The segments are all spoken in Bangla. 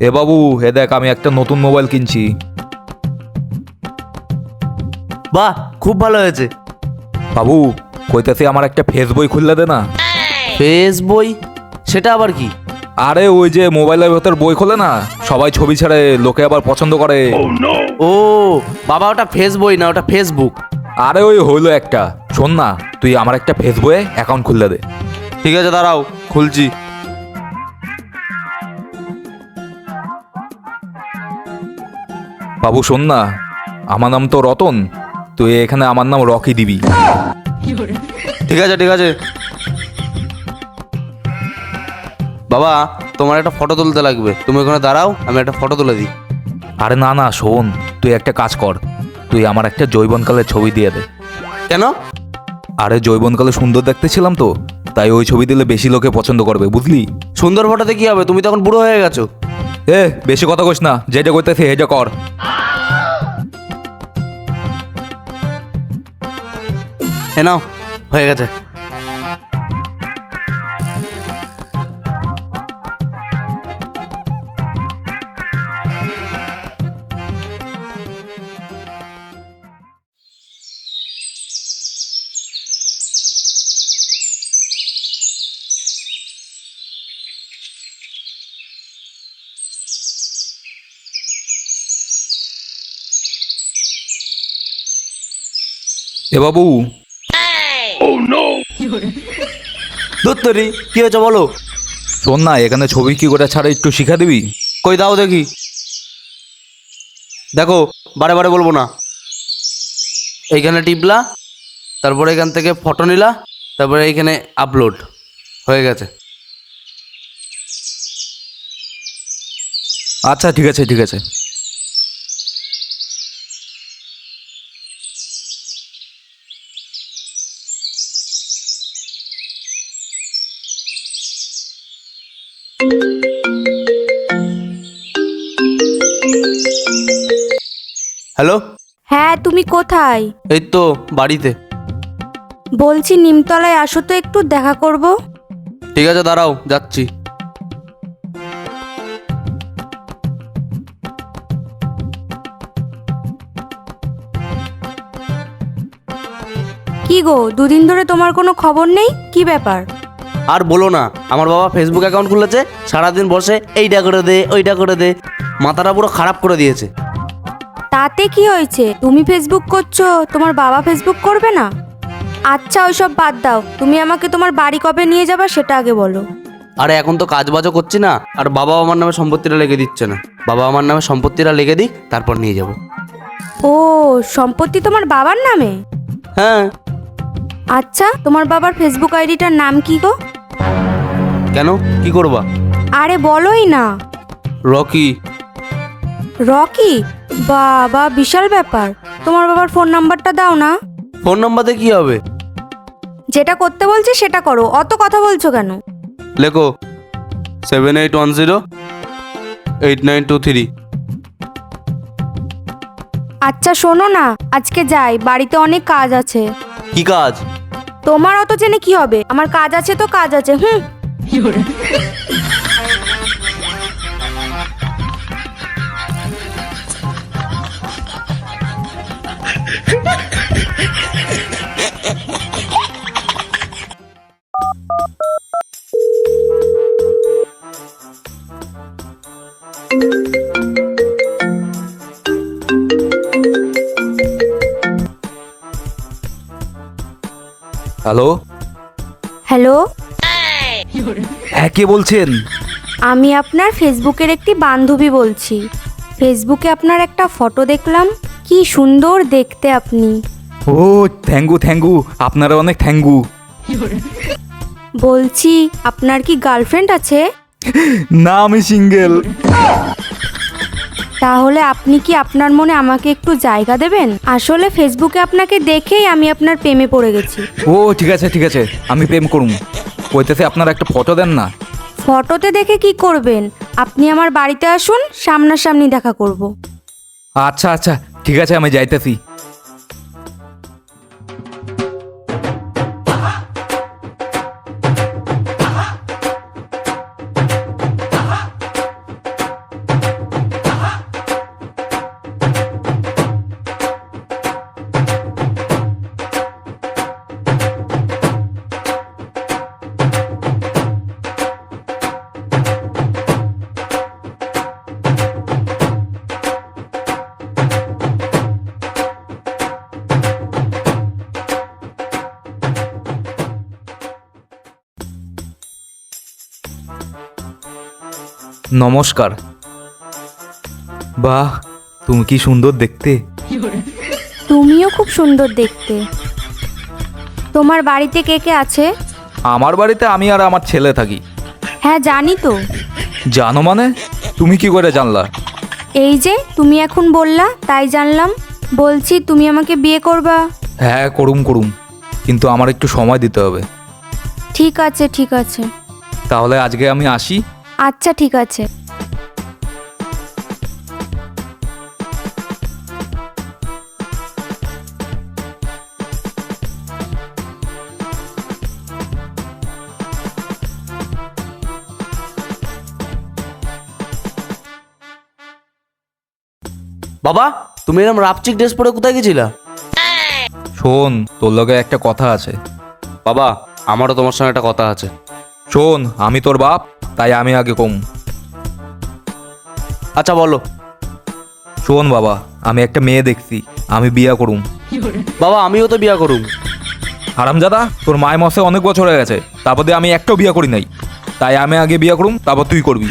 এ বাবু, এ দেখ আমি একটা নতুন মোবাইল কিনছি। বাহ, খুব ভালো হয়েছে। বাবু, কইতেছি আমার একটা ফেস বই খুললে দে না। ফেস বই? সেটা আবার কি? আরে ওই যে মোবাইলের ভেতর বই খোলে না, সবাই ছবি ছাড়ে, লোকে আবার পছন্দ করে। ও বাবা, ওটা ফেস বই না, ওটা ফেসবুক। আরে ওই হইলো একটা। শোন না, তুই আমার একটা ফেস বইয়ে অ্যাকাউন্ট খুললে দে। ঠিক আছে, দাঁড়াও, খুলছি। বাবু শোন না, আমার নাম তো রতন, তুই এখানে আমার নাম রকি দিবি। ঠিক আছে ঠিক আছে। বাবা, তোমার একটা ফটো তুলতে লাগবে, তুমি ওখানে দাঁড়াও, আমি একটা ফটো তুলে দিই। আরে না না, শোন, তুই একটা কাজ কর, তুই আমার একটা যৌবনকালের ছবি দিয়ে দে। কেন? আরে যৌবনকালে সুন্দর দেখতে ছিলাম তো, তাই ওই ছবি দিলে বেশি লোকে পছন্দ করবে, বুঝলি? সুন্দর ফটোতে কি হবে, তুমি তখন বুড়ো হয়ে গেছো। এ বেশি কথা কইস না, যেটা করতেছি সেটা কর। এ নাও, হয়ে গেছে। এ বাবু, ধুত্তরি, কি হয়েছে বলো। শোন না, এখানে ছবি কি করে ছাড়া একটু শিখা দিবি? কই দাও দেখি। দেখো, বারে বারে বলবো না। এইখানে টিপলা, তারপরে এখান থেকে ফটো নিলা, তারপরে এইখানে আপলোড হয়ে গেছে। আচ্ছা ঠিক আছে ঠিক আছে। হ্যালো। হ্যাঁ, তুমি কোথায়? এই তো বাড়িতে। বলছি নিমতলায় আসো তো, একটু দেখা করব। ঠিক আছে, দাঁড়াও, যাচ্ছি। কি গো, দুদিন ধরে তোমার কোনো খবর নেই, কি ব্যাপার? আর বলো না, আমার বাবা ফেসবুক অ্যাকাউন্ট খুলেছে, সারাদিন বসে এইটা করে দে ওইটা করে দে, মাথাটা পুরো খারাপ করে দিয়েছে। তাতে কি হয়েছে? তুমি ফেসবুক করছো, তোমার বাবা ফেসবুক করবে না? আচ্ছা ওইসব বাদ দাও, তুমি আমাকে তোমার বাড়ি কবে নিয়ে যাবা সেটা আগে বলো। আরে এখন তো কাজ বাজও করছি না, আর বাবা আমার নামে সম্পত্তিটা লিখে দিচ্ছে না। বাবা আমার নামে সম্পত্তিটা লিখে দিক, তারপর নিয়ে যাব। ও, সম্পত্তি তোমার বাবার নামে? হ্যাঁ। আচ্ছা, তোমার বাবার ফেসবুক আইডিটার নাম কি গো? কেন, কি করবা? আরে বলোই না। রকি। রকি? বাবা, বিশাল ব্যাপার। তোমার বাবার ফোন নাম্বারটা দাও না। ফোন নাম্বারে কি হবে? যেটা করতে বলছে সেটা করো, অত কথা বলছো কেন? লেখো 78108923। আচ্ছা শোনো না, আজকে যাই, বাড়িতে অনেক কাজ আছে। কি কাজ? তোমার অত জেনে কি হবে, আমার কাজ আছে তো কাজ আছে। হুম। হ্যালো। হ্যালো, হ্যাঁ, কে বলছেন? আমি আপনার ফেসবুকের একটি বান্ধবী বলছি। ফেসবুকে আপনার একটা ফটো দেখলাম, কি সুন্দর দেখতে আপনি। ও থ্যাঙ্কু, আপনারা অনেক থ্যাঙ্কু। বলছি আপনার কি গার্লফ্রেন্ড আছে? না, আমি সিঙ্গেল। তাহলে আপনি কি আপনার মনে আমাকে একটু জায়গা দেবেন? আসলে ফেসবুকে আপনাকে দেখেই আমি আপনার প্রেমে পড়ে গেছি। ও ঠিক আছে ঠিক আছে, আমি প্রেম করুম। কইতেছে আপনারা একটা ফটো দেন না। ফটোতে দেখে কি করবেন? আপনি আমার বাড়িতে আসুন, সামনাসামনি দেখা করব। আচ্ছা আচ্ছা ঠিক আছে, আমি যাইতেছি। নমস্কার। বাহ, তুমি কি সুন্দর দেখতে। তুমিও খুব সুন্দর দেখতে। তোমার বাড়িতে কে কে আছে? আমার বাড়িতে আমি আর আমার ছেলে থাকি। হ্যাঁ জানি তো। জানো মানে? তুমি কি করে জানলা? এই যে তুমি এখন বললা তাই জানলাম। বলছি তুমি আমাকে বিয়ে করবা? হ্যাঁ, করুম করুম, কিন্তু আমার একটু সময় দিতে হবে। ঠিক আছে ঠিক আছে। তাহলে আজকে আমি আসি। আচ্ছা ঠিক আছে। বাবা, তুমি এরকম রাপচিক ড্রেস পরে কোথায় গেছিলা? শোন, তোর লগে একটা কথা আছে। বাবা, আমারও তোমার সঙ্গে একটা কথা আছে। শোন, আমি তোর বাপ, তাই আমি আগে কম। আচ্ছা বলো। শোন বাবা, আমি একটা মেয়ে দেখছি, আমি বিয়া করুম। বাবা, আমিও তো বিয়া করুম। হারামজাদা, তোর মায় মশে অনেক বছর হয়ে গেছে, তারপর দিয়ে আমি একটাও বিয়া করি নাই। তাই আমি আগে বিয়া করুম, তারপর তুই করবি।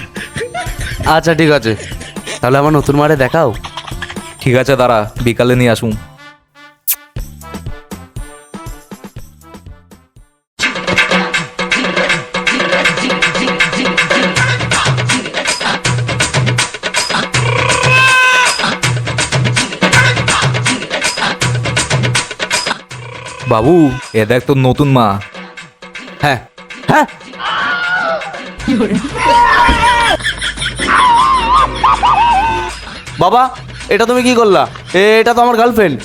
আচ্ছা ঠিক আছে, তাহলে আমার নতুন মারে দেখাও। ঠিক আছে, দাঁড়া, বিকালে নিয়ে আসুম। বাবু, এ দেখ তোর নতুন মা। হ্যাঁ হ্যাঁ। বাবা, এটা তুমি কি করলা? এটা তো আমার গার্লফ্রেন্ড।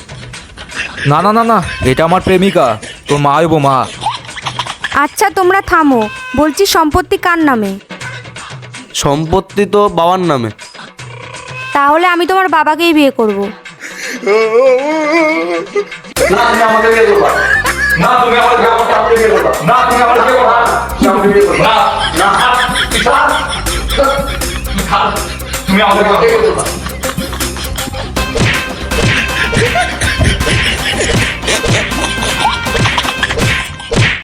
না না না না, এটা আমার প্রেমিকা, তোর মা হইব মা। আচ্ছা তোমরা থামো, বলছি সম্পত্তি কার নামে? সম্পত্তি তো বাবার নামে। তাহলে আমি তোমার বাবাকেই বিয়ে করব। তুমি আমাদের